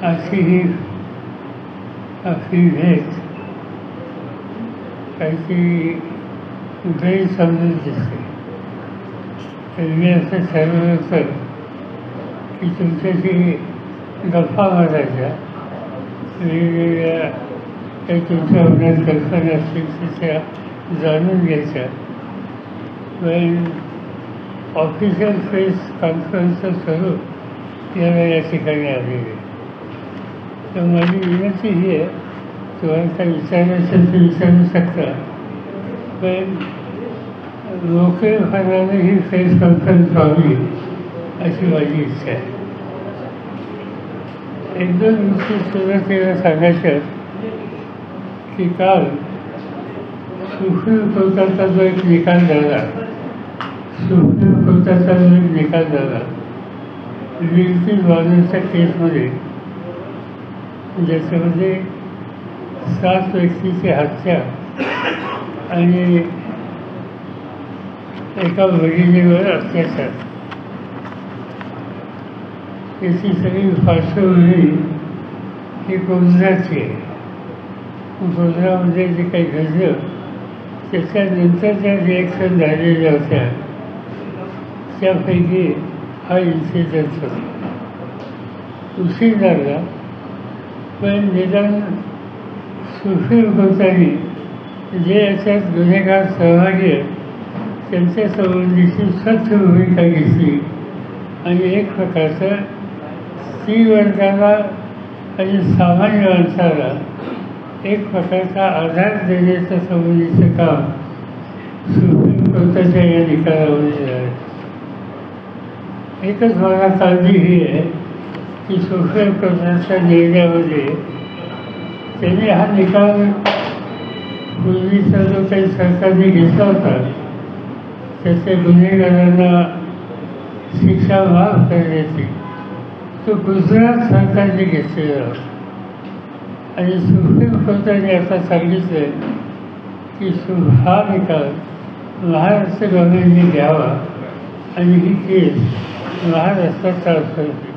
अशी ही आपली भेट काहीतरी गैरसमजून दिसते. मी असं ठरवलं होतं की तुमच्याशी गप्पा मारायच्या, वेगवेगळ्या काही तुमच्या मनात कल्पना असतील त्या जाणून घ्यायच्या. पण ऑफिशियल प्रेस कॉन्फरन्सचं स्वरूप याला या ठिकाणी आलेले. तर माझी विनंती ही आहे, तुम्हाला काय विचारायचं ते विचारू शकता, पण मोकळेपणाने ही प्रेस कॉन्फरन्स व्हावी अशी माझी इच्छा आहे. एक दोन गोष्टी सुरुवातीला सांगायच्या की काल सुप्रीम कोर्टाचा जो एक निकाल झाला, सुप्रीम कोर्टाचा जो एक निकाल झाला विल्किन वॉर्नरच्या केसमध्ये, ज्याच्यामध्ये 7 व्यक्तीची हत्या आणि एका महिलेवर अत्याचार, याची सगळी पार्श्वभूमी ही गुजरातची आहे. गुजरातमध्ये जे काही घडलं त्याच्यानंतर ज्या रिॲक्शन झालेल्या होत्या त्यापैकी हा इन्सिडेंट होता. उशीर झाला, पण निदान सुप्रीम कोर्टाने जे याच्यात गुन्हेगार सहभागी आहेत त्यांच्या संबंधीची स्वच्छ भूमिका घेतली आणि एक प्रकारचं स्त्री वर्गाला आणि सामान्य माणसाला एक प्रकारचा आधार देण्याच्या संबंधीचं काम सुप्रीम कोर्टाच्या या निकालामध्ये झालं. एकच मला काळजी ही आहे की सुप्रीम कोर्टाच्या निर्णयामध्ये त्यांनी हा निकाल पूर्वीचा जो काही सरकारने घेतला होता त्याच्या गुन्हेगारांना शिक्षा माफ करण्याची, तो गुजरात सरकारने घेतलेला होता. आणि सुप्रीम कोर्टाने आता सांगितलं की हा निकाल महाराष्ट्र गव्हर्नमेंटने घ्यावा आणि ही केस महाराष्ट्रात ट्रान्सफर केली.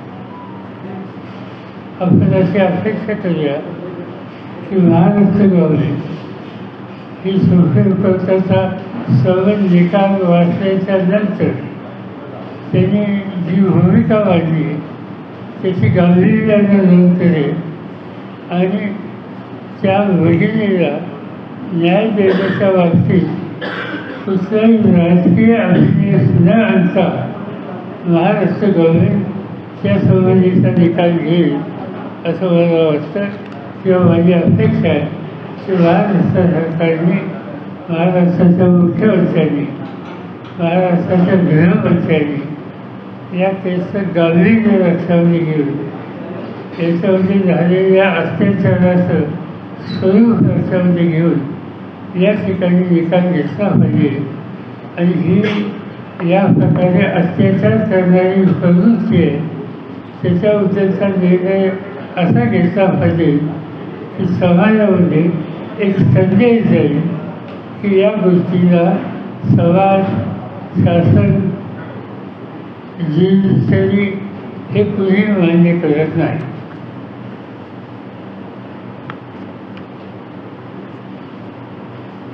आपण अशी अपेक्षा करूया की महाराष्ट्र गव्हर्नमेंट ही सुप्रीम कोर्टाचा सर्व निकाल वाचल्याच्या नंतर त्यांनी जी भूमिका मांडली त्याची गांभीर्याने नोंद करेल आणि त्या भगिनीला न्याय देण्याच्या बाबतीत कुठलाही राजकीय अभिनिवेश न आणता महाराष्ट्र गव्हर्नमेंट त्यासंबंधीचा निकाल घेईल असं मला वाटतं किंवा माझी अपेक्षा आहे की महाराष्ट्र सरकारने, महाराष्ट्राच्या मुख्यमंत्र्यांनी, महाराष्ट्राच्या गृहमंत्र्यांनी या केसचं गांभीर्य लक्षामध्ये घेऊन याच्यामध्ये झालेल्या अत्याचाराचं स्वरूप लक्षामध्ये घेऊन या ठिकाणी निकाल घेतला पाहिजे. आणि ही या प्रकारे अत्याचार करणारी प्रवृत्ती आहे त्याच्याबद्दलचा निर्णय असा घेतला पाहिजे की समाजामध्ये एक संदेश जाईल की या गोष्टीला समाज, शासन, ज्युडिशरी हे कुणी मान्य करत नाही.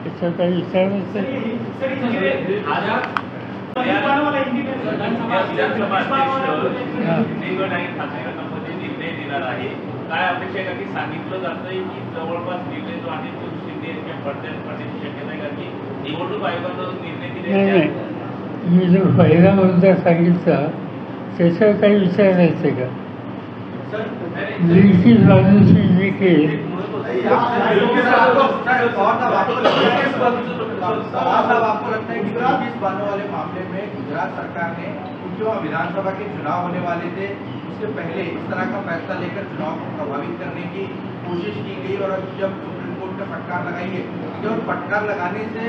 त्याचा काही विचारायचं काय अपेक्षा आहे का की सांगितलं जातं की जवळपास निर्णय जो आहे तो शिंदे यांच्या पडद्यात पडण्याची शक्यता आहे का की निवडणूक आयोगाचा निर्णय दिला. मी जो पहिला मुद्दा सांगितला त्याच्यावर काही विचारायचं का? विल्किन वॉर्नरची जी केस मामले में गुजरात सरकार ने जो विधानसभा के चुनाव होने वाले थे उससे पहले इस तरह का फैसला लेकर चुनाव को प्रभावित करने की कोशिश की गई और जब सुप्रीम कोर्ट ने फटकार लगाई है केवल फटकार लगाने से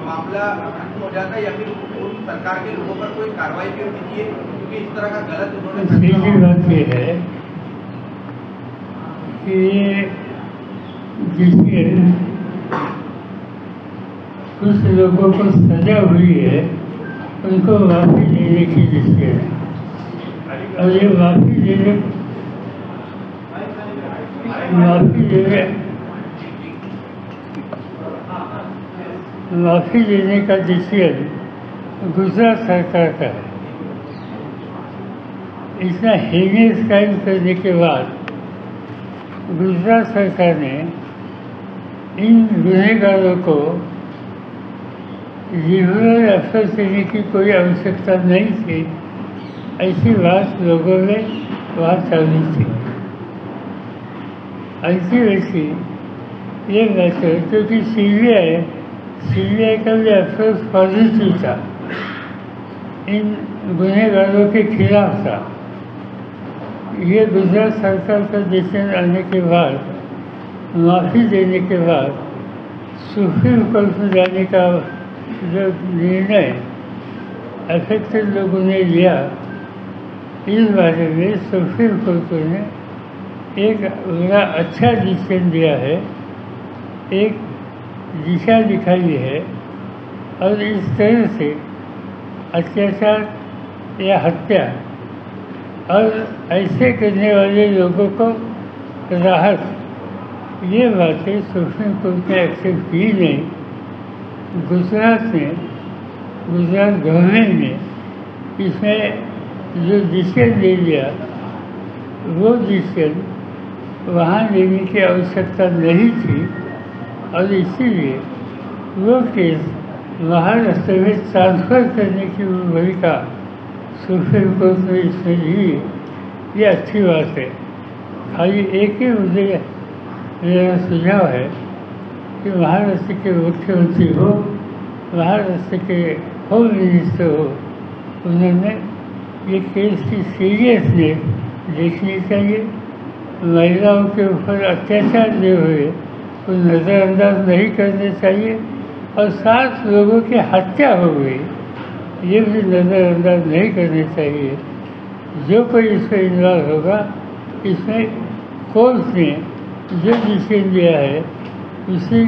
मामला खत्म हो जाता है या फिर उन सरकार के लोगों पर कोई कार्रवाई भी होनी चाहिए क्योंकि इस तरह का गलत उन्होंने। बात यह है कि जिससे कुछ लोगों को सजा हुई है उनको माफ़ी देने की जिससे और ये माफ़ी देने का डिसीजन गुजरात सरकार का है। इतना हेनियस क्राइम करने के बाद गुजरात सरकार ने इन गुनहगारों को लिबरल अफसर देने की कोई आवश्यकता नहीं थी, ऐसी बात लोगों में वहाँ चालू थी। ऐसी वैसी ये मैटर क्योंकि सीबीआई का भी अफसोस पॉजिटिव था, इन गुनहगारों के खिलाफ था। ये गुजरात सरकार का डिसीजन आने के बाद, माफ़ी देने के बाद सुप्रीम कोर्ट में जाने का जो निर्णय अफेक्टेड लोगों ने लिया, इस बारे में सुप्रीम कोर्ट ने एक बड़ा अच्छा डिसीजन दिया है, एक दिशा दिखाई है और इस तरह से अत्याचार या हत्या और ऐसे करने वाले लोगों को राहत, ये बातें सुप्रीम कोर्ट ने एक्सेप्ट की नहीं। गुजरात गवर्नमेंट ने इसमें जो डिसीजन ले लिया वो डिसीजन वहाँ लेने की आवश्यकता नहीं थी और इसीलिए वो केस महाराष्ट्र में ट्रांसफ़र करने की भूमिका सुप्रीम कोर्ट ने इसमें ली। ये अच्छी बात है। खाली एक ही मुझे मेरा सुझाव है कि महाराष्ट्र के मुख्यमंत्री हो, महाराष्ट्र के होम मिनिस्टर हो, उन्होंने ये केस की सीरियसनेस देखनी चाहिए। महिलाओं के ऊपर अत्याचार जो हुए वो नज़रअंदाज नहीं करने चाहिए और 7 लोगों की हत्या हो गई, ये भी नज़रअंदाज नहीं करने चाहिए। जो कोई इसमें इन्वॉल्व होगा, इसमें कोर्ट ने जो डिसीजन लिया है उसी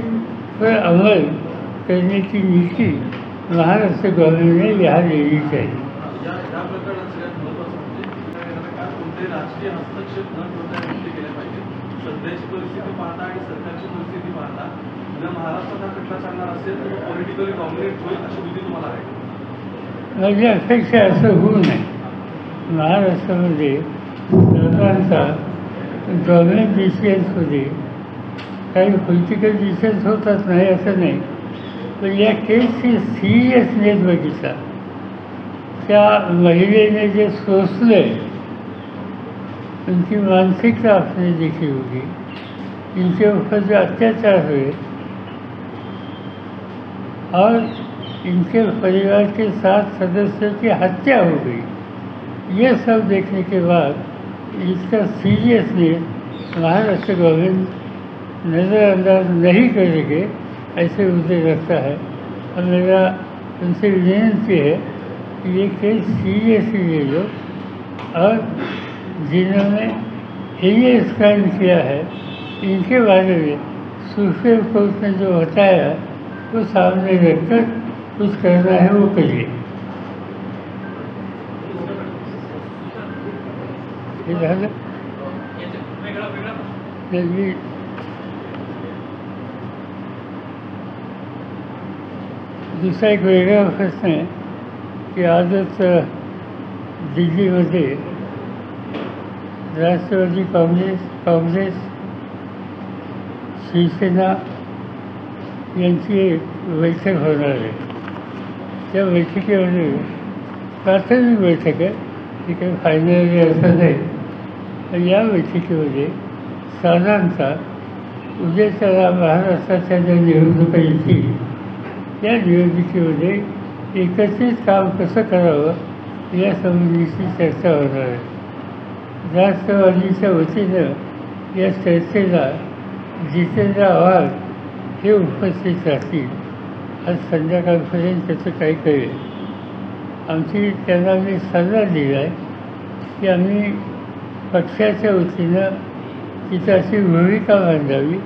पर अमल करने की नीति महाराष्ट्र गवर्नमेंट ने यहाँ लेनी चाहिए। या प्रकरणात सगळ्यात महत्त्वाचं म्हणजे कोणते राजकीय हस्तक्षेप न करता गोष्टी केल्या पाहिजेत। सध्याची परिस्थिती पाहता आणि सरकारची परिस्थिती पाहता जर महाराष्ट्रात हा खटला चालणार असेल तर पॉलिटिकली डॉमिनेट होईल अशी भीती तुम्हाला आहे? माझी अपेक्षा असं होऊ नये। महाराष्ट्रामध्ये सरकारचा गव्हर्नमेंट डिसिजन्समध्ये काही पॉलिटिकल डिसिजन्स होतात, नाही असं नाही, पण या केसची सिरियसनेस बघितला, त्या महिलेने जे सोचलं आहे उनकी मानसिकता आपने देखी होगी, इनके ऊपर जो अत्याचार हुए और इनके परिवार के 7 सदस्यों की हत्या हो गई, ये सब देखने के बाद इसका सीरियसनेस महाराष्ट्र गवर्नमेंट नज़रअंदाज नहीं करेंगे ऐसे मुझे लगता है। और मेरा उनसे विनती है कि ये केस सीरियसली ले लो और जिन्होंने ये क्राइम किया है इनके बारे में सुप्रीम कोर्ट ने जो बताया वो सामने रखकर कुछ करना है वो करिए। दूसरा एक वेगळा प्रश्न आहे की आजच दिल्लीमध्ये राष्ट्रवादी काँग्रेस शिवसेना यांची एक बैठक होणार आहे। त्या बैठकीमध्ये प्राथमिक बैठक आहे, ती काही फायनल असं नाही, पण या बैठकीमध्ये साधारणतः उद्याच्या महाराष्ट्राच्या ज्या निवडणुका येतील त्या निवडणुकीमध्ये एकत्रित काम कसं करावं या संबंधीची चर्चा होणार आहे। राष्ट्रवादीच्या वतीनं या चर्चेला जितेंद्र आव्हाड हे उपस्थित राहतील। आज संध्याकाळपर्यंत त्याचं काही कळेल। आमची त्यांना मी सल्ला दिला आहे की आम्ही पक्षाच्या वतीनं तिथं अशी भूमिका बांधावी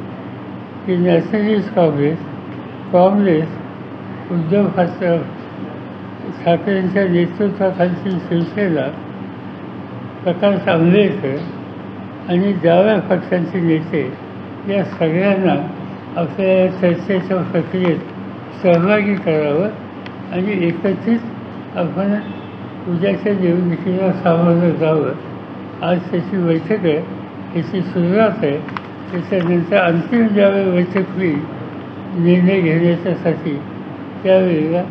की नॅशनलिस्ट काँग्रेस उद्धव ठाकरेंच्या नेतृत्वाखालची शिवसेना, प्रकाश आंबेडकर आणि डाव्या पक्षांचे नेते या सगळ्यांना आपल्या चर्चेच्या प्रक्रियेत सहभागी करावं आणि एकत्रित आपण उद्याच्या निवडणुकीला सामोरं जावं. आज त्याची बैठक आहे, त्याची सुरुवात आहे. त्याच्यानंतर अंतिम ज्यावेळी बैठक होईल निर्णय घेण्याच्यासाठी त्यावेळेला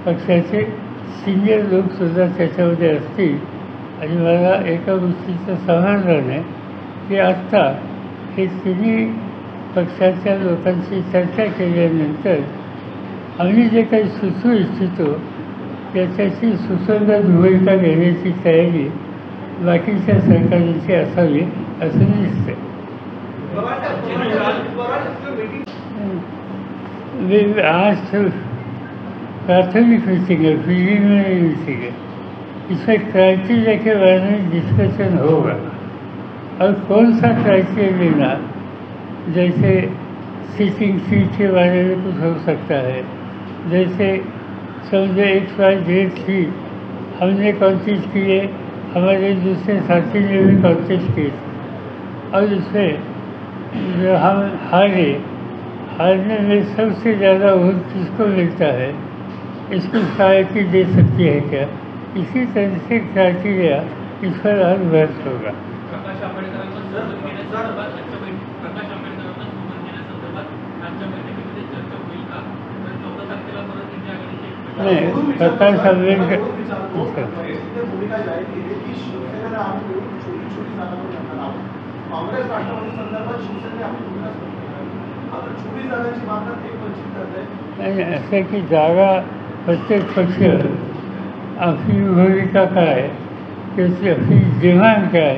पक्षाचे सिनियर लोकसुद्धा त्याच्यामध्ये असतील. आणि मला एका गोष्टीचं समाधान आहे की आत्ता हे तिन्ही पक्षाच्या लोकांशी चर्चा केल्यानंतर आम्ही जे काही सुचवू इच्छितो त्याच्याची सुसंगत भूमिका घेण्याची तयारी बाकीच्या सरकारांची असावी असं दिसतंय. आज प्राथमिक मीटिंग है, प्रीलिमिनरी मीटिंग है. इसमें क्राइटेरिया के बारे में डिस्कशन होगा और कौन सा क्राइटेरिया लेना, जैसे सीटिंग सीट के बारे में कुछ हो सकता है. जैसे समझो XYZ थी, हमने कॉन्टेस्ट किए, हमारे दूसरे साथी ने भी कॉन्टेस्ट किए और इसमें जो हम हारने में सबसे ज़्यादा वोट किसको मिलता है, इसको सहायता दे सकती है क्या. इसी तरह से क्राइटेरिया इस पर आज बहस होगा. प्रकाश आंबेडकरांचा सोबत घेण्यासंदर्भात प्रकाश आंबेडकरांना सोबत घेण्यासंदर्भात आजच्या बैठकीमध्ये चर्चा होईल का? तर 14 तारखेला परत इंडिया आघाडीचे नाही, प्रकाश आंबेडकर भूमिका जाहीर केली की शिवसेनेला आम्ही मिळून छोटी जागांवर करणार आहोत. काँग्रेस राष्ट्रवादी संदर्भात शिवसेनेने आपली भूमिका स्पष्ट केली. आता 24 जागांची मागणी ते वंचित करत आहे. नाही, असं की जागा प्रत्येक पक्ष आपली भूमिका काय, त्याची आपली डिमांड काय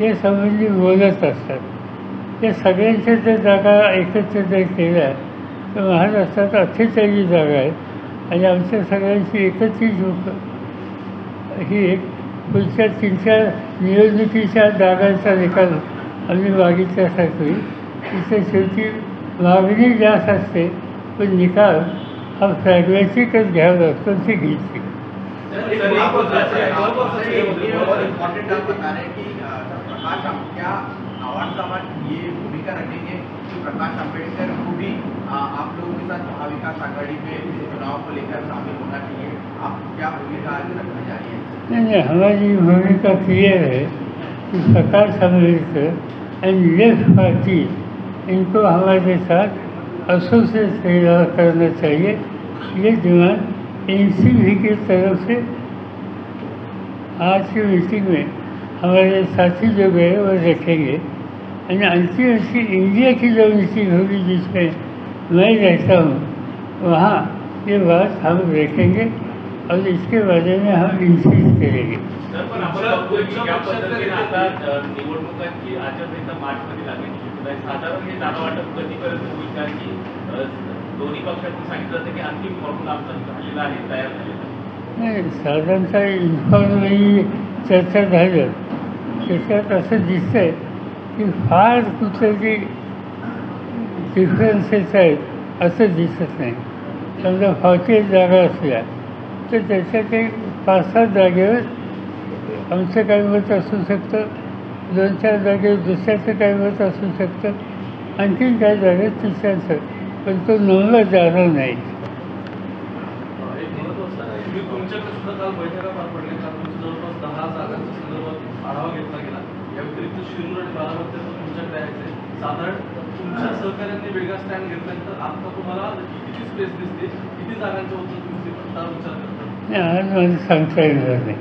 या संबंधी बोलत असतात. त्या सगळ्यांच्या जर जागा एकत्र जर केल्या तर महाराष्ट्रात 48 जागा आहेत आणि आमच्या सगळ्यांची एकत्रित ही एक पुढच्या 3-4 निवडणुकीच्या जागांचा निकाल आम्ही मागितल्यासारखी. तिथे शेवटी मागणी जास्त असते पण निकाल हा फ्रॅग्मॅटिकच घ्यावा लागतो, ती घ्यायची. आवाज समाज ये भूमिका रखेंगे कि प्रकाश आंबेडकर को भी आप लोगों के साथ महाविकास आघाड़ी में चुनाव को लेकर शामिल होना चाहिए. आप क्या भूमिका आज रखना चाहिए? नहीं, हमारी भूमिका क्लियर है कि Prakash Ambedkar end left party इनको हमारे साथ एसोसिएट करना चाहिए. ये डिमांड NCP की तरफ से आज की मीटिंग में हमारे साथी जो गए वो रखेंगे. और अंतिम इंडिया की जो मीटिंग होगी जिसमें मैं रहता हूँ वहाँ ये बात हम रखेंगे और इसके बारे में हम इंसिस्ट करेंगे. सर, पण आपण बघतोय की या पद्धतीने आता निवडणुकांची आचारसंहिता मार्चमध्ये लागली. साधारण हे जागा वाटप कधीपर्यंत होईल? कारण की दोन्ही पक्षातून सांगितलं होतं की अंतिम फॉर्म्युला आमचा झालेला आहे, तयार झालेला आहे. नाही, साधारणतः इन्फॉर्मली चर्चा झालं त्याच्यात असं दिसतं आहे की फार कुठले डिफरन्सेस आहेत असं दिसत नाही. समजा 48 जागा असल्या तर त्याच्यात एक 5-7 जागेवर आमचं काही मत असू शकतं, 2-4 जागेवर दुसऱ्याचं काही मत असू शकतं, आणखीन काही जागेत तिसऱ्यांचं, पण तो नंबर जाणार नाही. तुमच्याकडे सुद्धा काल बैठका पार पडल्या, कारण जवळपास 10 जागांच्या संदर्भात आढावा घेतला गेला. या व्यतिरिक्त शिरूर आणि बारामती तुमच्याकडे आहे. साधारण तुमच्या सहकार्यांनी वेगळा स्टँड घेतल्यानंतर आता तुम्हाला किती स्पेस दिसते, किती जागांच्या होतं तुम्ही विचार करता? नाही, आज मला सांगता येणार नाही.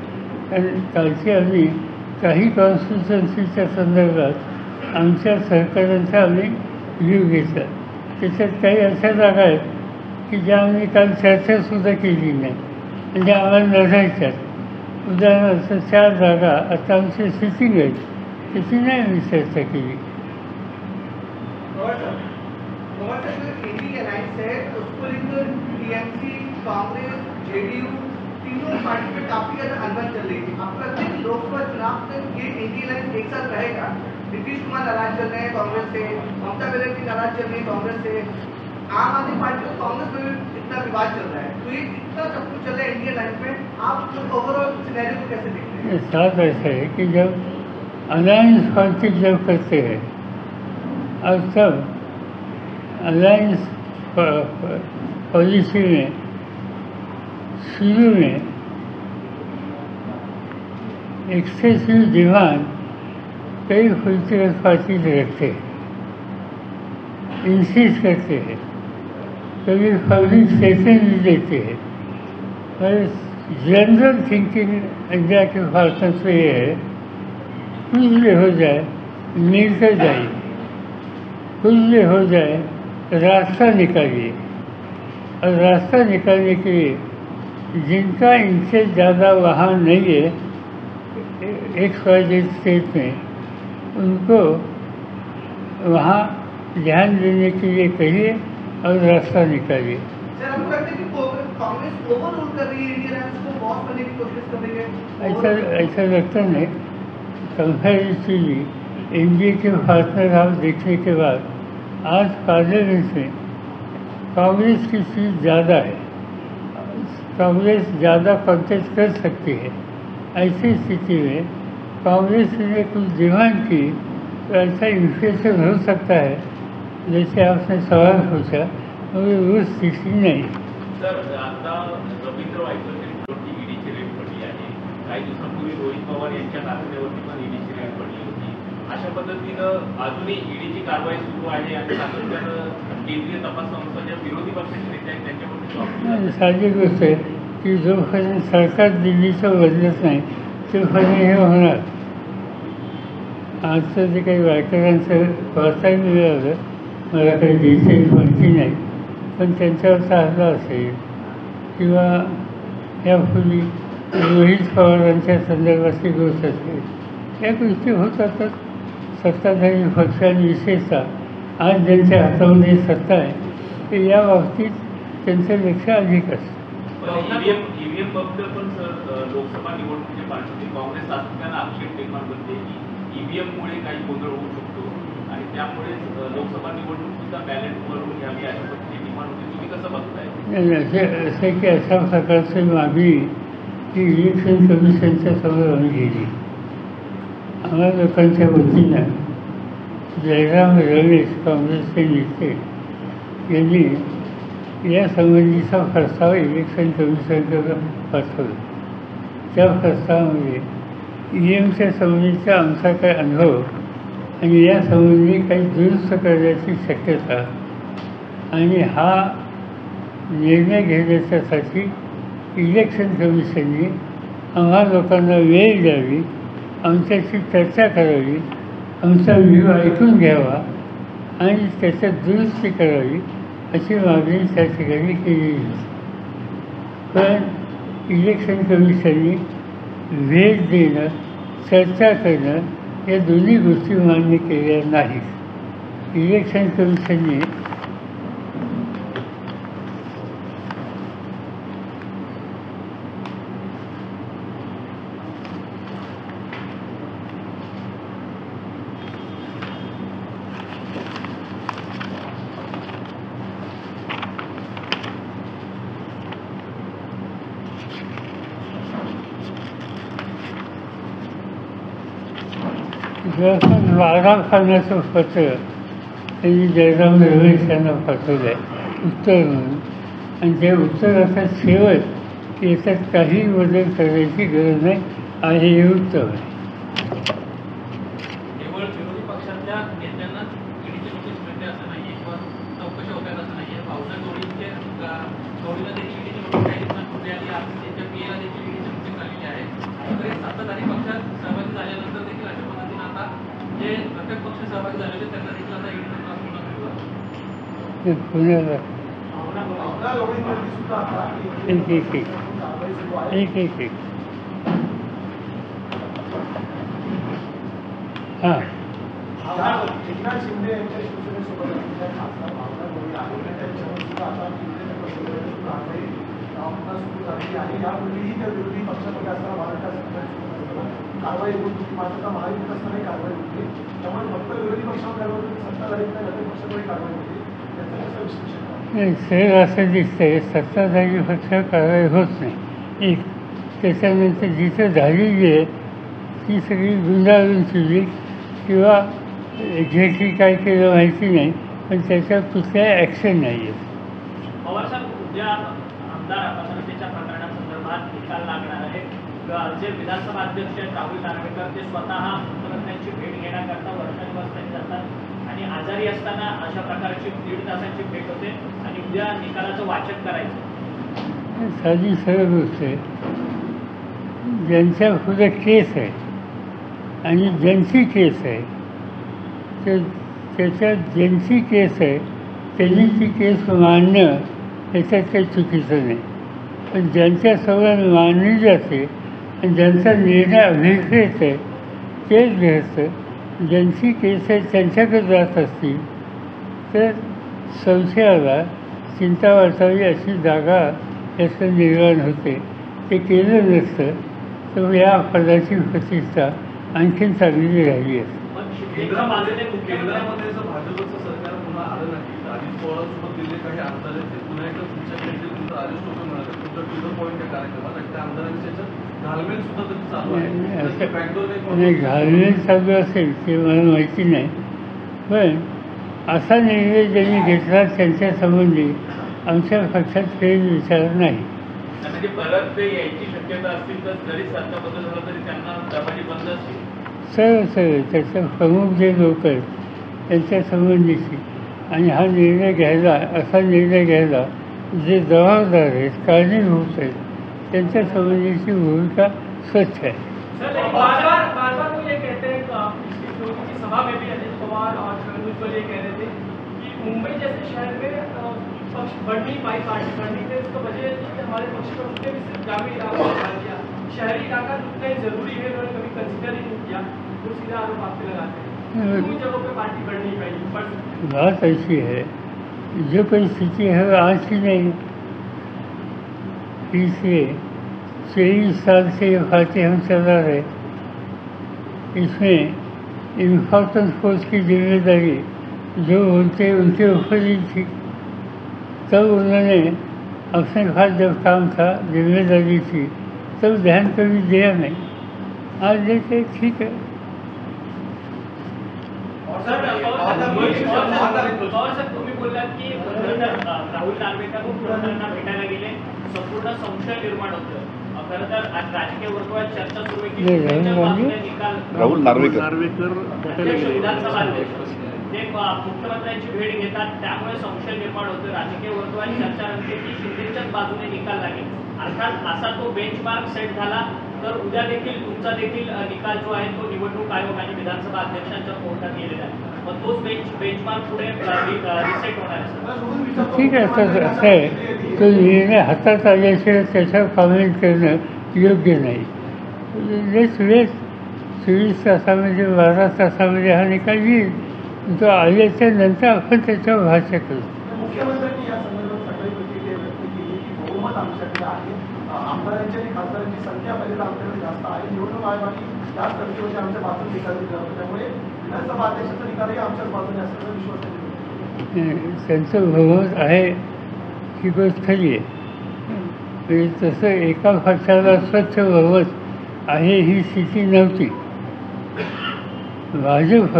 कारण कालची आम्ही काही कॉन्स्टिट्युन्सीच्या संदर्भात आमच्या सहकार्यांचा आम्ही व्ह्यू घेतला. त्याच्यात काही अशा जागा आहेत की ज्या आम्ही काल चर्चासुद्धा केली नाही म्हणजे आम्हाला नसायच्यात. उदाहरणार्थ 4 जागा आता आमची सिटिंग आहेत, त्याची नाही आम्ही चर्चा केली. कांग्रेस, JDU तीनों पार्टी में काफी ज्यादा अनबन चल रही थी. आपका लोकसभा चुनाव तक ये इंडिया लाइन एक साथ रहेगा? नीतीश कुमार नाराज चल रहे हैं कांग्रेस से, ममता बनर्जी नाराज चल रही है कांग्रेस से, आम आदमी पार्टी और कांग्रेस में भी इतना विवाद चल रहा है, तो ये इतना सब कुछ चल रहा है इंडियन लाइफ में, आप ओवरऑल सिनेरियो को कैसे देखते हैं? साथ ऐसा है कि जब अलायंस पॉलिटिक्स जब करते हैं और तब अलायंस पॉलिसी में शुरू में एक्सेसिव डिमांड कई पॉलिटिकल पार्टीज रखते हैं, इंसिस्ट करते हैं, कभी पब्लिक स्टेटमेंट भी देते हैं, पर जनरल थिंकिंग इंडिया के भाषण से ये है कुछ भी हो जाए मिलकर जाइए, कुछ भी हो जाए रास्ता निकालिए, और रास्ता निकालने के लिए जिनका इनसे ज़्यादा वहाँ नहीं है XYZ स्टेट में, उनको वहाँ ध्यान देने के लिए कहिए और रास्ता निकालिए। सर, आपको लगता है कि कांग्रेस ओवरऑल कर रही है, इंडियन लाइफ को बॉस बनने की कोशिश कर रही है? ऐसा लगता नहीं। कंपैरेटिवली एनडीए के पार्टनर आप देखने के बाद आज पार्लियामेंट में कांग्रेस की सीट ज़्यादा है, कांग्रेस ज़्यादा कॉन्टेस्ट कर सकती है। ऐसी स्थिति में कांग्रेस ने कुछ डिमांड की तो ऐसा इन्फ्लेशन हो सकता है जैसे आपने सवाल पूछा, मगर वो स्थिति नहीं। सर, आता रवींद्र वायकरची ईडीची रेट पडली आहे, काही दिवसांपूर्वी रोहित पवार यांच्या कारखान्यावरती पण ईडीची रेट पडली होती। अशा पद्धतीनं अजूनही ईडीची कारवाई सुरू आहे आणि सातत्यानं केंद्रीय तपास संस्थांच्या विरोधी पक्षाचे नेते आहेत त्यांच्यावरती साहजिक गोष्ट आहे की जोपर्यंत सरकार दिल्लीचं बदलत नाही तोपर्यंत हे होणार। आजचं जे काही वायकरांचं वाचायला मिळालं, मला काही डिटेल माहिती नाही, पण त्यांच्यावरचा हल्ला असेल किंवा यापूर्वी रोहित पवारांच्या संदर्भातली गोष्ट असेल, या गोष्टी होत असतात। सत्ताधारी पक्षांनी विशेषतः आज ज्यांच्या हातामध्ये सत्ता आहे ते या बाबतीत त्यांचं लक्ष अधिक असतं। ईव्हीएम बद्दल पण सर, लोकसभा निवडणुकीच्या पार्श्वभूमीवर काँग्रेस सातत्यानं आक्षेप निर्माण करते की ईव्हीएममुळे काही गोंधळ होऊ शकतो आणि त्यामुळे लोकसभा निवडणूक सुद्धा बॅलेट करून घ्यावी अशा पद्धतीची डिमांड होती। तुम्ही कसं बघताय? असे की अशा प्रकारची मागणी ही इलेक्शन कमिशनच्या समोर आम्ही गेली। आम्हा लोकांच्या वतीनं जयराम रमेश काँग्रेसचे नेते यांनी या संबंधीचा प्रस्ताव इलेक्शन कमिशनकडे पाठवला। त्या प्रस्तावामध्ये ईव्हीएमच्या संबंधीचा आमचा काही अनुभव आणि या संबंधी काही दुरुस्त करण्याची शक्यता आणि हा निर्णय घेण्याच्यासाठी इलेक्शन कमिशनने आम्हा लोकांना वेळ द्यावी, आमच्याशी चर्चा करावी, आमचा व्ह्यू ऐकून घ्यावा आणि त्याच्यात दुरुस्ती करावी अशी मागणी त्या ठिकाणी केली होती। पण इलेक्शन कमिशनने वेळ देणं, चर्चा करणं या दोन्ही गोष्टी मान्य केल्या नाहीत। इलेक्शन कमिशनने बारा खानाचं पत्र त्यांनी जयराम रमेश यांना पाठवलं आहे उत्तर म्हणून, आणि ते उत्तर आता शेवट याच्यात काही बदल करण्याची गरज नाही आहे हे उत्तर आहे। केवळ विरोधी पक्षातल्या नेत्यांना ईडीची नोटीस मिळते असं नाहीये किंवा चौकशा होतात असं नाहीये। भाऊसाहेब जोडीला देखील ईडीची नोटीस काही दिवसांपूर्वी आली, आज त्यांच्या पीएला देखील ईडीची नोटीस आलेली आहे। तरी सत्ताधारी पक्षात सहभागी झाल्यानंतर देखील अशा पद्धतीने आता जे घटक पक्ष सहभागी झालेले त्यांना देखील आता ईडीचा त्रास होणार आहे। पुण्याला एक हां एकनाथ शिंदे यांच्या शिवसेनेसोबत खासदार भावना मोरे आहे, त्यांच्यावर सुद्धा आता सुरू झालेली आहे। यापूर्वीही त्या विरोधी पक्षामध्ये असताना महाराष्ट्रात कारवाई होत होती, मात्र महायुतीत असतानाही कारवाई होती। होती त्यामुळे फक्त विरोधी पक्षावर कारवाई होती, सत्ताधारी घटक पक्षाकडे कारवाई होती. त्याचं कसं विश्लेषण आहे? नाही, सहज असं दिसतंय सत्ताधारी पक्ष कारवाई होत नाही. एक त्याच्यानंतर जिथं झालेली आहे ती सगळी गुंडाळूनची किंवा एक्झॅक्टली काय केलं माहिती नाही, पण त्याच्यावर कुठल्या ॲक्शन नाही आहेत. पवार साहेब, उद्या आमदार अपसरतेच्या प्रकरणासंदर्भात निकाल लागणार आहे. जे विधानसभा अध्यक्ष आहेत राहुल नार्वेकर ते स्वतः मुख्यमंत्र्यांची भेट घेण्याकरता वर्षानुवर्ष जातात आणि आजारी असताना अशा प्रकारची 1.5 तासाची भेट होते आणि उद्या निकालाचं वाचन करायचं. साधी सरळ गोष्ट आहे. ज्यांच्या पुढे केस आहे आणि ज्यांची केस आहे त्याच्यात ज्यांची केस आहे त्यांनी ती केस मांडणं याच्यात काही चुकीचं नाही. पण ज्यांच्यासमोर मांडली जाते आणि ज्यांचा निर्णय अभिप्रेत आहे तेच घ्यायचं. ज्यांची केस आहे त्यांच्याकडे जात असतील तर संशयाला चिंता वाटावी अशी जागा याचं निर्माण होते. ते केलं नसतं तर या पदाची प्रतिष्ठा आणखीन चांगली राहिली असते. केंद्रामध्ये जर भाजपचं सरकार पुन्हा आलं नाही, अजित पवारांसोबत दिलेले काही आमदार आहेत ते पुन्हा एकदा तुमच्याकडे येतील, तुमचं राजेश टोपे म्हणाले तुमचं ट्विटर पॉईंट त्या कार्यक्रमात आणि त्या आमदारांची याच्यात घालमेल सुद्धा त्याची चालू आहे. नाही, घालमेल चालू असेल ते मला माहिती नाही, पण असा निर्णय ज्यांनी घेतला त्यांच्या संबंधी आमच्या पक्षात फेर विचार नाही. म्हणजे परत ते यायची शक्यता असतील तर जरी सत्ता बदल झाला तरी त्यांना दरवाजे बंद असतील. सरळ त्याचे प्रमुख जे लोक आहेत त्यांच्या संबंधीची आणि हा निर्णय घ्यायला असा निर्णय घ्यायला जे जबाबदार आहेत कारणीभूत आहेत त्यांच्या संबंधीची भूमिका स्वच्छ आहे. सर, बार-बार वो ये कहते हैं की सभा में भी अजित पवार और छगन भुजबल ये कह रहे थे कि मुंबई जैसे शहर में पक्ष बढ़ नहीं पाई, पार्टी बढ़ नहीं पाई, उसका वजह है कि हमारे पक्ष प्रमुख ने भी सिर्फ ग्रामीण इलाकों में बात किया, शहरी इलाका जितना ही जरूरी है उन्होंने कभी कंसिडर ही नहीं किया. वो सीधा आरोप आप पे लगाते हैं उन जगहों पे पार्टी बढ़ नहीं पाई. बात ऐसी है जो परिस्थिति है आज की नहीं, पिछले 23 साल से ये बातें हम चला रहे. इसमें इन्फॉर्मेशन फोर्स की जिम्मेदारी जो उनके ऊपर ही थी. तब उन्होंने अपने पास जब काम था जिम्मेदारी थी तब ध्यान कभी दिया नहीं. आज देखे ठीक है. सर, तुम्ही बोललात की राहुल नार्वेकर मुख्यमंत्र्यांना भेटायला गेले, संपूर्ण संशय निर्माण होतं. खरं तर आज राजकीय वर्तुळात चर्चा सुरू आहे की निकाल राहुल नार्वेकर अध्यक्ष विधानसभा अध्यक्ष ते मुख्यमंत्र्यांची भेट घेतात त्यामुळे संशय निर्माण होतो. राजकीय वर्तुळात चर्चा रंगते की शिंदेच्याच बाजूने निकाल लागेल. अर्थात असा तो बेंचमार्क सेट झाला तर उद्या देखील तुमचा देखील निकाल जो आहे तो निवडणूक आयोग आणि विधानसभा अध्यक्षांच्या कोर्टात गेलेला आहे. मग तोच बेंचमार्क पुढे रिसेट होणार आहे. ठीक आहे. असं आहे तो निर्णय हातात आल्याशिवाय त्याच्यावर कॉमेंट करणं योग्य नाही. Let's weight. 24 तासामध्ये 12 तासामध्ये हा निकाल येईल. तो आल्याच्या नंतर आपण त्याच्यावर भाष्य करू. मुख्यमंत्र्यांनी या संदर्भात सकाळी प्रतिक्रिया व्यक्त केली की बहुमत आमच्याकडे आहे, आमदारांची आणि खासदारांची संख्या पहिल्यांदा आमच्याकडे जास्त आहे, निवडणूक आयोगाने त्याच टक्केवारी आमच्या बाजूने निकाल दिला होता, त्यामुळे विधानसभा अध्यक्षाचा निकालही आमच्याच बाजूने असल्याचा विश्वास त्यांनी. त्यांचं बहुमत आहे ही गोष्ट खरी आहे. तसं एका पक्षाला स्वच्छ बहुमत आहे ही स्थिती नव्हती. भाजप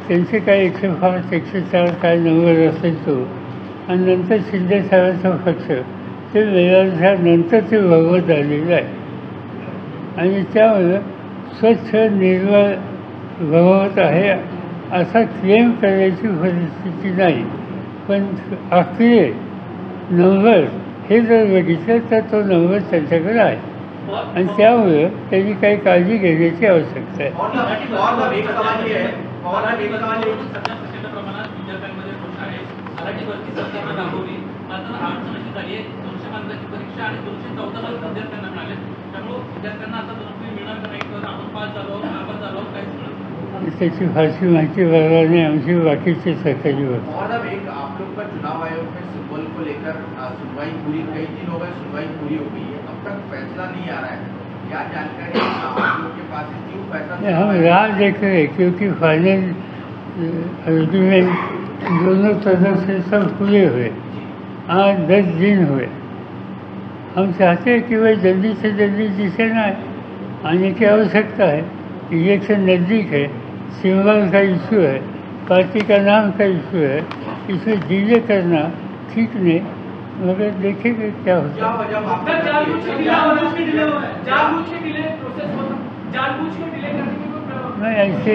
त्यांचे काय 105 104 काय नंबर असेल तो आणि नंतर शिंदे साहेबांचा पक्ष ते मिळाल्यानंतर ते बहुमत आलेलं आहे आणि त्यामुळं स्वच्छ निर्मळ बहुमत आहे असा क्लेम करण्याची परिस्थिती नाही. पण आकडे नंबर हे जर बघितलं तर तो नंबर त्यांच्याकडे आहे आणि त्यामुळं त्यांनी काही काळजी घेण्याची आवश्यकता आहे. सध्या प्रचंड प्रमाणात विद्यार्थ्यांमध्ये दोष आहे. मराठी भरती सरकारनं राबवली मात्र अडचण अशी झाली आहे 200 मार्काची परीक्षा आणि 214 मार्क विद्यार्थ्यांना मिळाले. त्यामुळे विद्यार्थ्यांना आता नोकरी मिळणार नाही तर आपण पास झालो नापास झालो काहीच मिळत. त्याची फारशी माहिती बघा नाही आमची बाकीची सरकारी होती. और अब एक आप लोग का चुनाव आयोग में सिंबल को लेकर सुनवाई पूरी, कई दिन हो गए सुनवाई पूरी हो गई है, अब तक फैसला नहीं आ रहा है. क्या जानकारी आप लोग के पास है? क्यों फैसला हम राह देख रहे हैं, क्योंकि फाइनल एग्रीमेंट दोनों तरफ से सब पूरे हुए, आज 10 दिन हुए। हम चाहते हैं कि वह जल्दी से जल्दी जिसे ना आने की आवश्यकता है। इलेक्शन नज़दीक है, सिंबल का इशू है, पार्टी का नाम का इशू है, इसमें डिले करना ठीक नहीं, मगर देखेंगे क्या होता क्या है। वजह आप सर जानबूझ के डिले हो रहा है, जानबूझ के डिले प्रोसेस हो, जानबूझ के डिले करने की कोई मैं ऐसे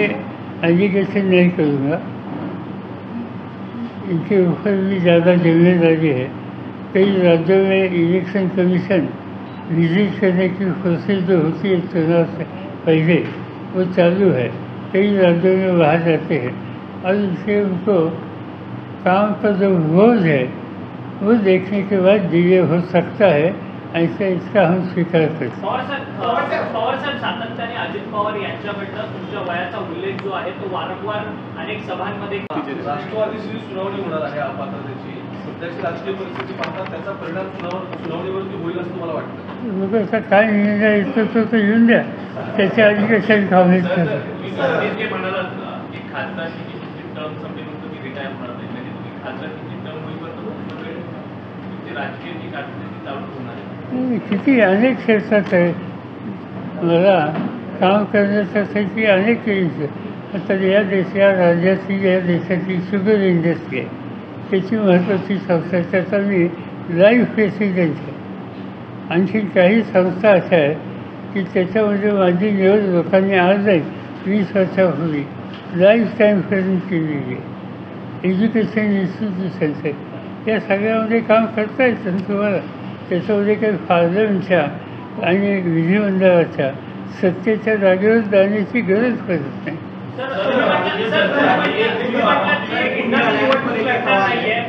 एलिगेशन नहीं करूँगा, इनके ऊपर भी ज़्यादा जिम्मेदारी है। कई राज्यों में इलेक्शन कमीशन विजिट करने की कोशिश जो होती है चुनाव से पहले, वो चालू है। कई राज्यों में वहाँ जाते हैं और इससे उनको काम पर जो बोझ है वो देखने के बाद डिले हो सकता है, ऐसा इसका हम स्वीकार करते हैं। पवार साहेब सातत्याने अजित पवार यांच्याकडनं तुमच्या वयाचा उल्लेख जो आहे तो वारंवार अनेक सभांमध्ये राष्ट्रवादीची सुनावणी होणार आहे अपात्रतेची. सध्याची राजकीय परिस्थिती पाहता त्याचा परिणाम सुनावणीवरती होईल असं मला वाटतं. मग आता काय निर्णय येतो तो येऊन द्या, त्याच्या आधी कशाला कॉमेंट करतात. तुम्ही म्हणालात की खासदारची टर्म संपेपर्यंत तुम्ही रिटायर होणार नाही, म्हणजे तुम्ही खासदारची टर्म होईपर्यंत तुमचं वेळ तुमची राजकीय जी कारकिर्दी चालू होणार आहे. किती अनेक क्षेत्रात आहे, मला काम करण्यासाठी अनेक आता या राज्याची या देशाची शुगर इंडस्ट्री आहे, त्याची महत्त्वाची संस्था आहे, त्याचा मी लाईव्ह प्रेसिडेंट आहे. आणखी काही संस्था अशा आहेत की त्याच्यामध्ये माझी निवड लोकांनी आज नाही 20 वर्षापूर्वी लाईफ टाईमपर्यंत केलेली आहे. एज्युकेशन इन्स्टिट्यूशन्स आहेत, या सगळ्यामध्ये काम करता येतं तुम्हाला. त्याच्यामध्ये काही पार्लमेंटच्या आणि विधिमंडळाच्या सत्तेच्या जागेवर जाण्याची गरज पडत नाही.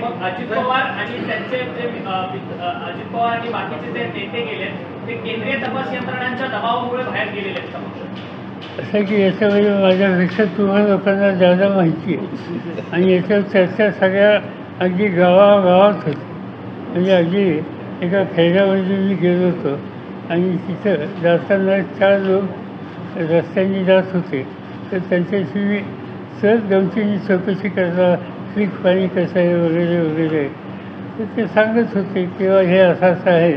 मग अजित पवार आणि त्यांचे जे अजित पवार आणि बाकीचे जे नेते गेले ते केंद्रीय तपास यंत्रणांच्या दबावामुळे बाहेर गेलेले आहेत. असं आहे की याच्यामध्ये माझ्यापेक्षा तुम्हाला लोकांना जादा माहिती आहे आणि याच्यावर चर्चा सगळ्या अगदी गावागावात होती. म्हणजे अगदी एका खेड्यामध्ये मी गेलो होतो आणि तिथं जाताना 4 लोक रस्त्याने जात होते, तर त्यांच्याशी मी सहज गमतीने चौकशी करता पीक पाणी कसं आहे वगैरे वगैरे, तर ते सांगत होते किंवा हे असं आहे,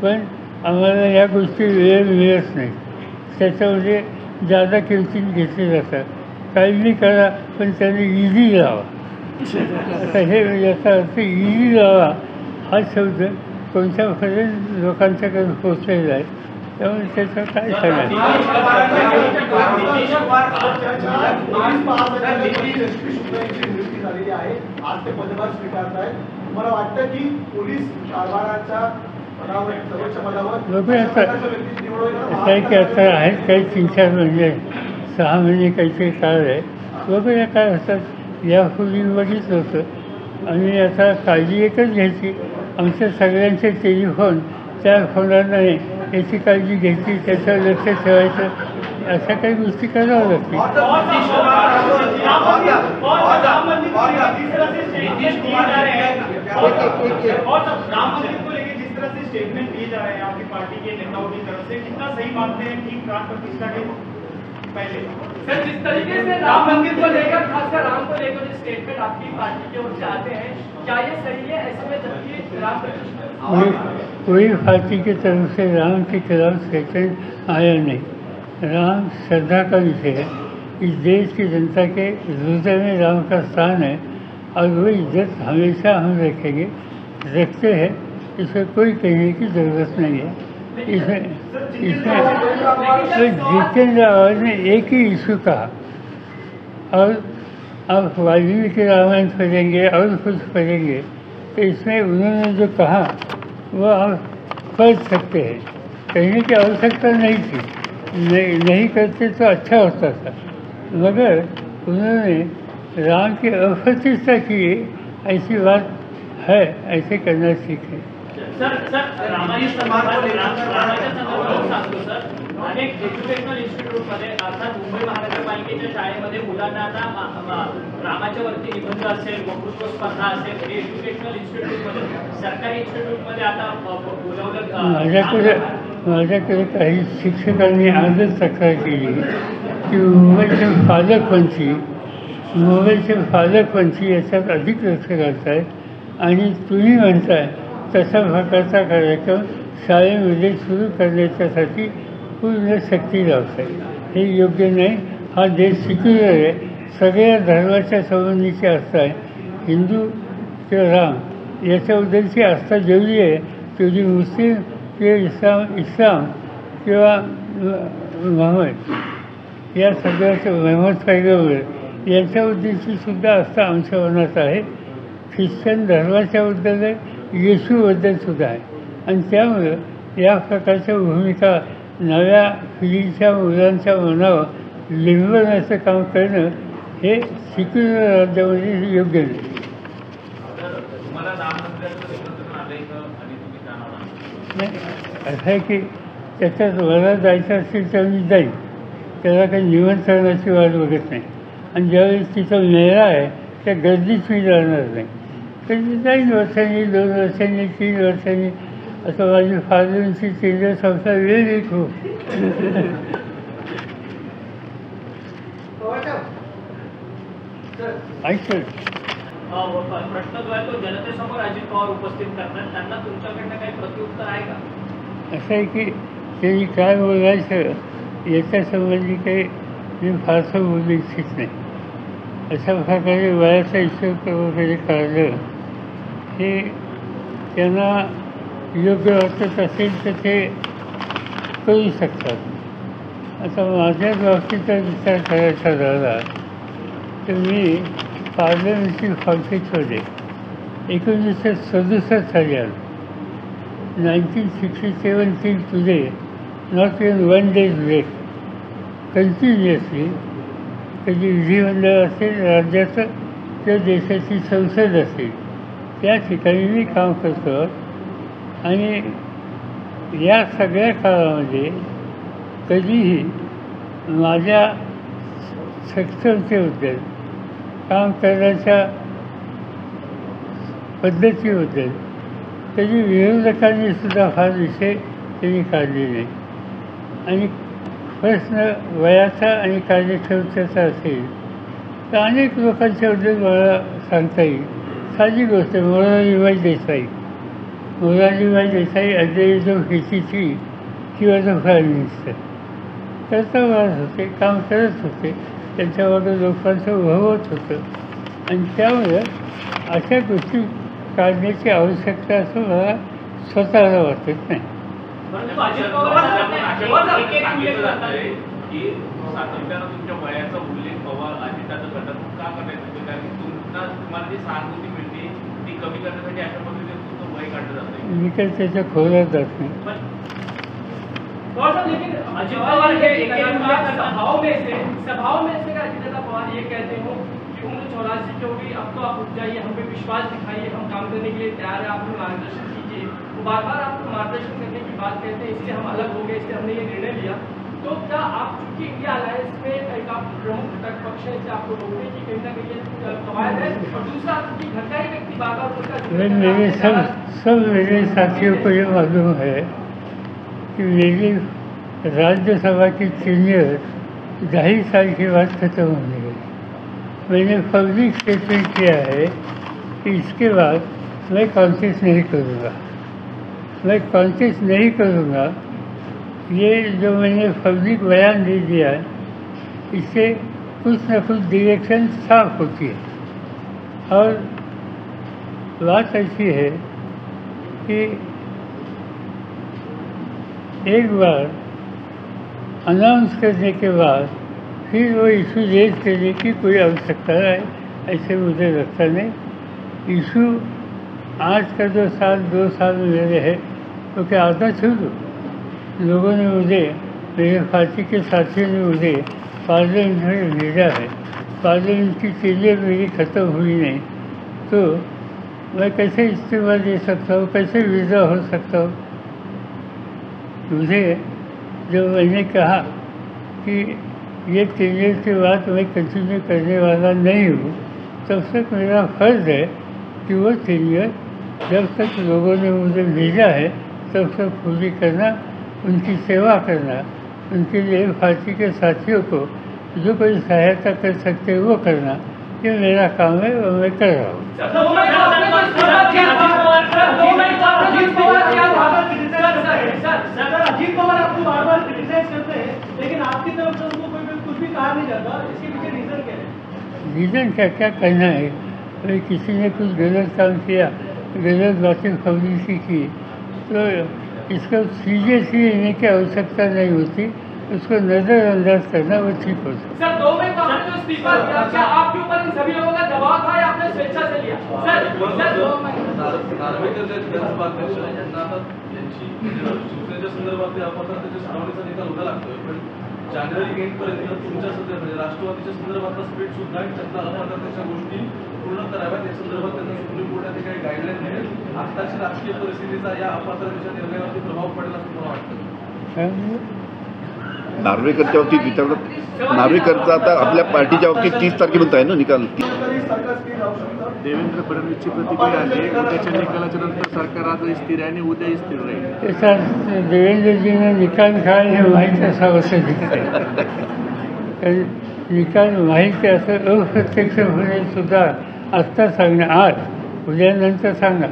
पण आम्हाला या गोष्टी वेळ मिळत नाही, त्याच्यामध्ये जादा किमतीत घेतले जातात. काळजी करा पण त्याने इझी लावा. आता हे याचा अर्थ इझी लावा हा शब्द कोणत्यापर्यंत लोकांच्याकडे पोचलेला आहे, त्यामुळे त्याचं काय सांगायचं. नियुक्ती झालेली आहे, आज ते पदभार स्वीकारत आहेत. तुम्हाला वाटतं की पोलीस कारभाराच्या पदावर सर्वोच्च पदावर असं आहे की आता आहेत काही 3-4 महिने 6 महिने काहीतरी काळ आहे, वगैरे काय होतात यापूर्वी बघितलं होतं. आणि आता काळजी एकच घ्यायची, आमच्या सगळ्यांचे टेलिफोन त्या फोनांना याची काळजी घ्यायची, त्याच्यावर लक्ष ठेवायचं, अशा काही गोष्टी कराव्या लागतील. स्टेटमेंट दिए जा रहे हैं आपकी पार्टी के नेताओं की तरफ से, कितना सही मानते हैं कि प्राण प्रतिष्ठा के पहले सर जिस तरीके से राम मंदिर को लेकर, खासकर राम को लेकर जो स्टेटमेंट आपकी पार्टी की ओर से आते हैं, क्या ये सही है? ऐसे में जबकि राम प्रतिष्ठा कोई पार्टी की तरफ से राम के खिलाफ स्टेटमेंट आया नहीं. राम श्रद्धा का विषय है, इस देश की जनता के हृदय में राम का स्थान है और वो इज्जत हमेशा हम रखेंगे, रखते हैं, इसमें कोई कहने की ज़रूरत नहीं है. इसमें जितेंद्र आवाज ने एक ही इशू कहा और अब वाल्मीकि रामायण पढ़ेंगे और कुछ पढ़ेंगे, तो इसमें उन्होंने जो कहा वो आप पढ़ सकते हैं, कहने की आवश्यकता नहीं थी. नहीं करते तो अच्छा होता था, मगर उन्होंने राम की अप्रतिष्ठा की, ऐसी बात है, ऐसे करना सीखे. सर रामाच्या संदर्भात सांगतो सर, अनेक एज्युकेशनल इन्स्टिट्यूटमध्ये अर्थात मुंबई महानगरपालिकेच्या शाळेमध्ये मुलांना रामाच्या वरती निबंध असेल, वक्तृत्व स्पर्धा असेल, हे एज्युकेशनल इन्स्टिट्यूटमध्ये सरकारी इन्स्टिट्यूटमध्ये आता बोलवलं. माझ्याकडे काही शिक्षकांनी आजच तक्रार केली की मोबाईलचे पालकपंथी याच्यात अधिक लक्ष घालत आहेत आणि तुम्ही म्हणताय तशा प्रकारचा कार्यक्रम शाळेमध्ये सुरू करण्याच्यासाठी पूर्ण सक्ती लावत आहे. हे योग्य नाही. हा देश सिक्युलर आहे. सगळ्या धर्माच्या संबंधीची आस्था आहे. हिंदू किंवा राम याच्याबद्दलची आस्था जेवढी आहे तेवढी मुस्लिम किंवा इस्लाम किंवा मोहम्मद या सगळ्याचं मोहम्मद पैगंबर यांच्याबद्दलची सुद्धा आस्था आमच्या मनात आहे. ख्रिश्चन धर्माच्याबद्दल आहे, येशूबद्दलसुद्धा आहे. आणि त्यामुळं या प्रकारच्या भूमिका नव्या पिढीच्या मुलांच्या मनावर लिंबवण्याचं काम करणं हे सिक्युलर राज्यामध्ये योग्य नाही. तुम्हाला राममंदिराचं निमंत्रण आलं इथं आणि तुम्ही जाणार नाही, असं आहे की त्याच्यात मला जायचं असेल तर मी जाईन. त्याला काही निमंत्रणाची वाट बघत नाही. आणि ज्यावेळेस तिथं मेळा आहे त्या गर्दीत मी जाणार नाही. तर मी जाईन वर्षांनी, 2 वर्षांनी, 3 वर्षांनी. असं माझी फादरांची चेंजेस संसार वेळ येईल खूप. ऐकतो प्रश्न जो आहे तो जनतेसमोर अजित पवार उपस्थित करतात. त्यांना तुमच्याकडनं काही प्रत्युत्तर आहे का? असं आहे की त्यांनी काय बोलायचं याच्यासंबंधी काही मी फारसं बोलू इच्छित नाही. अशा प्रकारे वयाचा हिशोब वगैरे काढलं हे त्यांना योग्य वाटत असेल तर ते करू शकतात. आता माझ्याच बाबतीचा विचार करायचा झाला तर मी पार्लमेंटरी कॉन्फ्रेन्समध्ये 1967 साली आलो. 1967 till today, not even 1 day break. Continuously कधी विधिमंडळ असेल, राज्याचं किंवा देशाची संसद असेल त्या ठिकाणी मी काम करतो. आणि या सगळ्या काळामध्ये कधीही माझ्या सक्षमतेबद्दल, काम करण्याच्या पद्धतीबद्दल कधी विरोधकांनी सुद्धा फार विषय त्यांनी काढले नाही. आणि प्रश्न वयाचा आणि कार्यक्षमतेचा असेल तर अनेक लोकांच्याबद्दल मला सांगता येईल. साधी गोष्ट, Morarjibhai Desai at the age of 83 he was a prime minister. करता वाढत होते, काम करत होते, त्यांच्यामागे लोकांचं उभवत होतं. आणि त्यामुळे अशा गोष्टी काढण्याची आवश्यकता असं मला स्वतःला वाटत नाही. की सातत्यानं तुमच्या वयाचा उल्लेख पवार अजिताचं करतात का करायचं? कारण तुम्हाला जी सहानुभूती मिळते ती कमी करण्यासाठी अशा पद्धतीने तुमचं वय काढलं जातं. मी काही त्याच्या खोलात जात नाही. लेकिन अजित पवार के सभाओं में से अजित पवार ये कहते हो कि उम्र 84 की होगी, अब तो आप उठ जाइए, हम पे विश्वास दिखाइए, हम काम करने के लिए तैयार है, आप हमें मार्गदर्शन कीजिए. वो बार बार आपको मार्गदर्शन करने की बात कहते हैं, इसलिए हम अलग हो गए, इसलिए हमने ये निर्णय लिया. तो क्या आप चूंकि इंडिया अलायंस में एक आप प्रमुख घटक पक्ष है, आपको रोकने की कहीं ना कहीं कवायद है. और दूसरा कि घर का ही व्यक्ति बार बार मेरे सब मेरे साथियों को ये मालूम है कि मेरी राज्यसभा की सीनियर 2.5 साल के बाद खत्म होने गई. मैंने पब्लिक स्टेटमेंट किया है कि इसके बाद मैं कॉन्टेस्ट नहीं करूँगा. ये जो मैंने पब्लिक बयान दे दिया है इससे कुछ न कुछ डायरेक्शन साफ होती है. और बात ऐसी है कि एक बार अनाउंस करने के बाद फिर वो इशू रेज करने की कोई आवश्यकता है ऐसे मुझे लगता नहीं. इशू आज का जो 2 साल मेरे है तो क्या आधा छोड़ो. लोगों ने मुझे, मेरे पार्टी के साथियों ने मुझे पार्लियामेंट में भेजा है. पार्लियामेंट की चीज़ें मेरी ख़त्म हुई नहीं तो मैं कैसे इस्तीफा दे सकता हूँ, कैसे वीज़ा हो सकता हूँ. मुझे जब मैंने कहा कि ये चीज़ें के बाद मैं कंटिन्यू करने वाला नहीं हूँ, तब तक मेरा फ़र्ज़ है कि वो चीज़ें जब तक लोगों ने मुझे भेजा है तब तक पूरी करना उनकी सेवा करना, उनके लिए पार्टी के साथियों को जो कोई सहायता कर सकते हैं वो करना, ये मेरा काम है और मैं कर रहा हूँ। अजीत पवार आपको बार बार क्रिटिसाइज करते हैं, लेकिन आपकी तरफ से उनको कोई कुछ भी कहा नहीं जाता, इसके पीछे रीजन क्या है? रीज़न क्या क्या कहना है? अगर किसी ने कुछ गलत काम किया, गलत बातें पब्लिसिटी की, तो इसको सीरियसली लेने की आवश्यकता नहीं होती, उसको नज़रअंदाज करना वो ठीक होता है। सर 2 मई को आपने जो इस्तीफा दिया, क्या आपके ऊपर इन सभी लोगों का दबाव था या आपने स्वेच्छा से लिया? सर 2 मई नार्वेकर जे विधानसभाध्यक्ष आहेत, यांना आता यांची शिवसेनेच्या संदर्भातले अपवादात त्याच्या सुनावणीचा निकाल उद्या लागतोय, पण जानेवारी एंड पर्यंत तुमच्या सध्या म्हणजे राष्ट्रवादीच्या संदर्भातला स्पीड सुद्धा आहे, त्यातल्या अपवादाच्या गोष्टी पूर्ण कराव्यात या संदर्भात त्यांना सुप्रीम कोर्टाने काही गाईडलाईन दिले. आत्ताच्या राजकीय परिस्थितीचा या अपवादाच्या निर्णयावरती प्रभाव पडेल असं मला वाटतं. नार्वेकरच्या बाबतीत विचारतात, नार्वेकरचा आता आपल्या पार्टीच्या बाबतीत 30 तारखेपर्यंत आहे ना निकाल. देवेंद्र फडणवीसची प्रतिक्रिया आली, उद्याच्या निकालाच्या नंतर सरकार आजही स्थिर आहे आणि उद्याही स्थिर राहील. ऐसा देवेंद्रजीने निकाल काय हे माहीत असावं असं दिसतंय. कारण निकाल माहीत आहे असं अप्रत्यक्ष होणे सुद्धा आत्ता सांगणं, आज उद्यानंतर सांगा,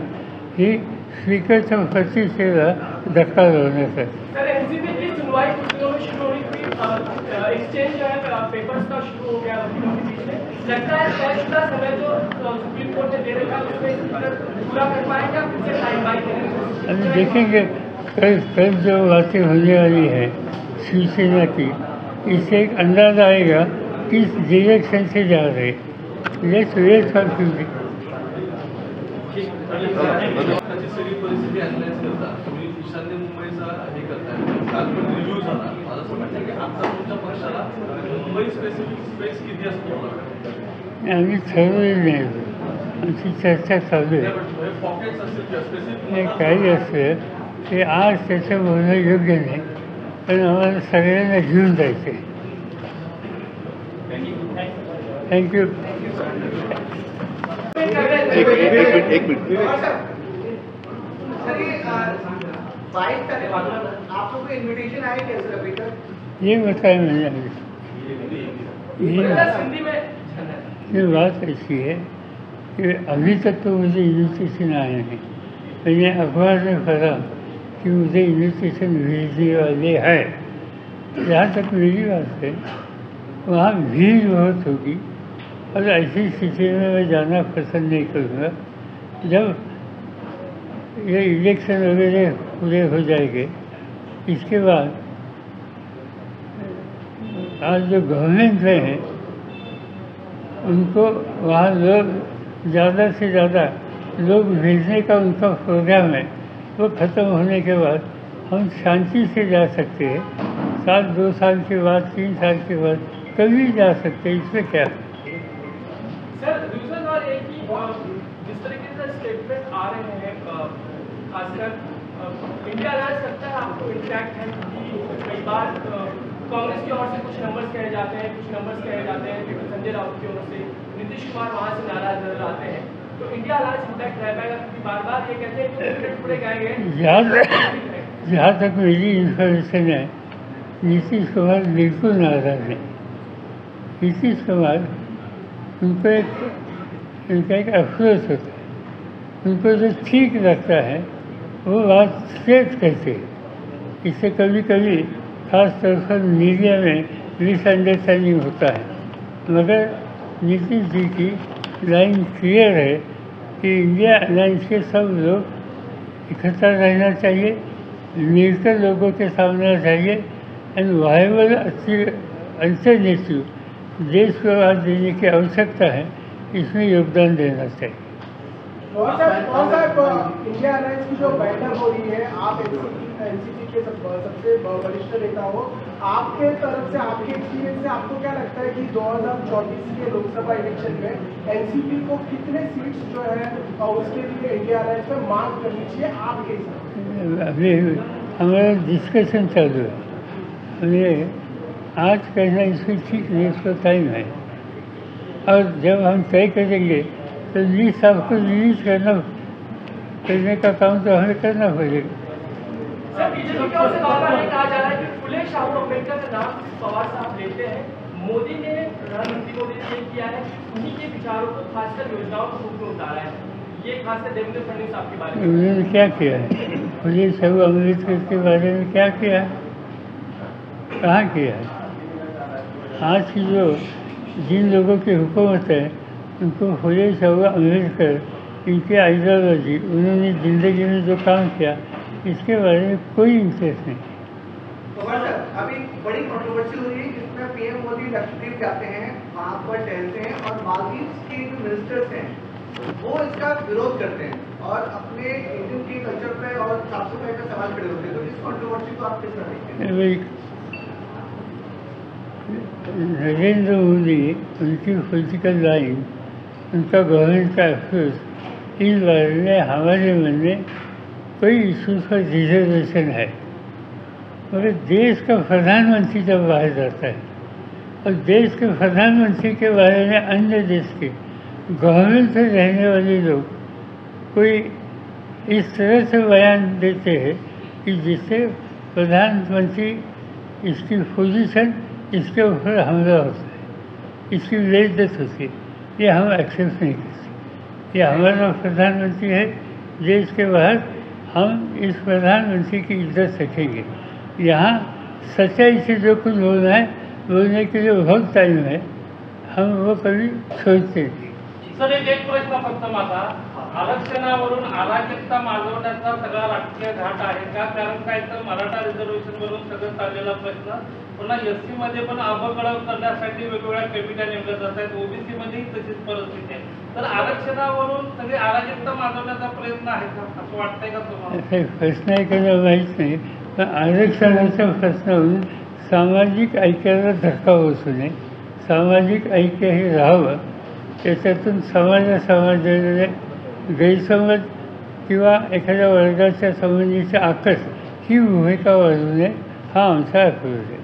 ही स्पीकरच्या प्रतिष्ठेला धक्का लावण्याचा. सर एनसीपी की सुनवाई कुछ दिनों में शुरू हुई थी, एक्सचेंज जो है पेपर्स का शुरू हो गया वकीलों के बीच में, लगता है तयशुदा समय जो सुप्रीम कोर्ट ने दे रखा है उसमें पूरा कर पाएंगे या फिर से टाइम बाई करेंगे? अभी देखेंगे कल जो बातें होने वाली है शिवसेना की, इससे एक अंदाज़ा आएगा किस डायरेक्शन से जा रहे. Let's wait for future. त्याची सगळी परिस्थिती अनालाइज करता तुम्ही ईशान्य मुंबईचा हे करताय, काल पण रिव्ह्यू झाला. मला असं वाटतं की आता तुमच्या पक्षाला मुंबई स्पेसिफिक स्पेस किती असतो मला आम्ही ठरवलेलं नाही, आमची चर्चा चालू आहे. पॉकेट्स असतील किंवा स्पेसिफिक नाही काही असलं ते आज त्याचं बोलणं योग्य नाही, पण आम्हाला सगळ्यांना घेऊन जायचं आहे. थँक्यू. एक मिनिट. सर ये 22 तारीख आप लोगों को इनविटेशन आया क्या सर अभी तक? ये बताया मैंने अभी. हिंदी में ये बात ऐसी है कि अभी तक तो मुझे इन्विटेशन आया नहीं. मैंने अखबार में पढ़ा कि मुझे इन्विटेशन भेजने वाले हैं. जहाँ तक मेरी बात है, वहाँ भीड़ बहुत होगी और ऐसी स्थिति में मैं जाना पसंद नहीं करूँगा. जब ये इलेक्शन वगैरह पूरे हो जाएंगे, इसके बाद आज जो गवर्नमेंट में है उनको वहाँ लोग ज़्यादा से ज़्यादा लोग भेजने का उनका प्रोग्राम है, वो ख़त्म होने के बाद हम शांति से जा सकते हैं. 2 साल के बाद 3 साल के बाद कभी जा सकते हैं, इसमें क्या है. सर रीजन और एक ही जिस तरीके से स्टेटमेंट आ रहे हैं, खासकर इंडिया अलायंस लगता है आपको इंटैक्ट है कि कई बार कांग्रेस की ओर से कुछ नंबर्स कहे जाते हैं, कुछ नंबर्स कहे जाते हैं, क्योंकि संजय राउत की ओर से नीतीश कुमार वहाँ से नाराज नजर आते हैं, तो इंडिया अलायंस इंटैक्ट रह पाएगा? क्योंकि बार बार ये कहते हैं कि पूरे गए जहाँ तक मेरी इन्फॉर्मेशन है, नीतीश कुमार बिल्कुल नाराज नहीं. नीतीश कुमार उनको उनका एक अफसोस होता है, उनको जो ठीक लगता है वो बात स्ट्रेट कहते हैं. इससे कभी कभी खास तौर पर मीडिया में मिसअंडरस्टैंडिंग होता है, मगर नीतीश जी की लाइन क्लियर है कि इंडिया अलायंस के सब लोग इकट्ठा रहना चाहिए, मिलकर लोगों के सामने चाहिए एंड वायबल अच्छी अल्टरनेटिव देश को आज देने की आवश्यकता है, इसमें योगदान देना चाहिए. और साहब इंडिया अलायंस की जो बैठक हो रही है, आप एनसीपी के सबसे वरिष्ठ नेता हो, आपके तरफ से आपके एक्सपीरियंस से आपको क्या लगता है कि 2024 के लोकसभा इलेक्शन में एनसीपी को कितने सीट्स जो है उसके लिए इंडिया अलायंस में मांग करनी चाहिए आपके हिसाब से? अभी हमारा डिस्कशन चालू है. हमें आज कहना इसमें ठीक नहीं, उसका टाइम है, और जब हम तय करेंगे तो लिस्ट आपको रिलीज करने का काम तो हमें करना पड़ेगा. सर बीजेपी की ओर से बार बार ये कहा जा रहा है कि फुले शाहू अम्बेडकर का नाम पवार साहब लेते हैं। मोदी ने, प्रधानमंत्री मोदी ने ये किया है, उन्हीं के विचारों को खासकर योजनाओं के रूप में उतारा है। ये खासकर देवेंद्र फडणवीस आपके बारे में उन्होंने क्या किया है? फुले शाहू अम्बेडकर के बारे में क्या किया है? कहाँ किया है? आज की जो जिन लोगों की हुकूमत है उनको फुले शाहू अम्बेडकर, इनकी आइडियोलॉजी, उन्होंने ज़िंदगी में जो काम किया, इसके बारे में कोई इंटरेस्ट नहीं। पवार सर, अभी बड़ी कंट्रोवर्सी हो रही है जिसमें पीएम मोदी लक्षद्वीप जाते हैं, वहाँ पर टहलते हैं और मालदीव के जो मिनिस्टर्स हैं वो इसका विरोध करते हैं और अपने इंडियन के कल्चर पे और साफ सफाई का सवाल खड़े होते हैं। तो इस कंट्रोवर्सी को आप किस तरह देखते हैं? नरेंद्र मोदी, उनकी पॉलिटिकल लाइन, उनका गवर्नमेंट का अफसोस, इस बारे में हमारे मन में कोई इशू पर रिजर्वेशन है। मगर देश का प्रधानमंत्री जब बाहर जाता है और देश के प्रधानमंत्री के बारे में अन्य देश के गवर्नमेंट से रहने वाले लोग कोई इस तरह से बयान देते हैं कि जिससे प्रधानमंत्री, इसकी पोजीशन, इसके ऊपर हमला होता है, इसकी बेइज्जत होती है, ये हम एक्सेप्ट नहीं करते। ये हमारा प्रधानमंत्री है, देश के बाहर हम इस प्रधानमंत्री की इज्जत रखेंगे। यहाँ सच्चाई से जो कुछ बोलना है, बोलने के लिए बहुत टाइम है, हम वो कभी सोचते नहीं। सर एक प्रश्न फक्त माझा, आरक्षणावरून अराजकता माजवण्याचा सगळा राजकीय घाट आहे का? कारण काय तर मराठा रिझर्वेशनवरून सगळं चाललेला प्रश्न, पुन्हा एससी मध्ये पण अबकळव करण्यासाठी वेगवेगळ्या कमिट्या नेमल्या जात आहेत, ओबीसी मध्येही तशीच परिस्थिती आहे. तर आरक्षणावरून सगळी अराजकता माजवण्याचा प्रयत्न आहे का, असं वाटतंय का तुम्हाला? प्रश्न आहे का माहीत नाही, पण आरक्षणाचा प्रश्न सामाजिक ऐक्याला धक्का बसू नये, सामाजिक ऐक्य हे राहावं, त्याच्यातून समाजाला गैरसमज किंवा एखाद्या वर्गाच्या संबंधीचे आकस ही भूमिका वाढवू नये, हा आमचा अप्रोच आहे.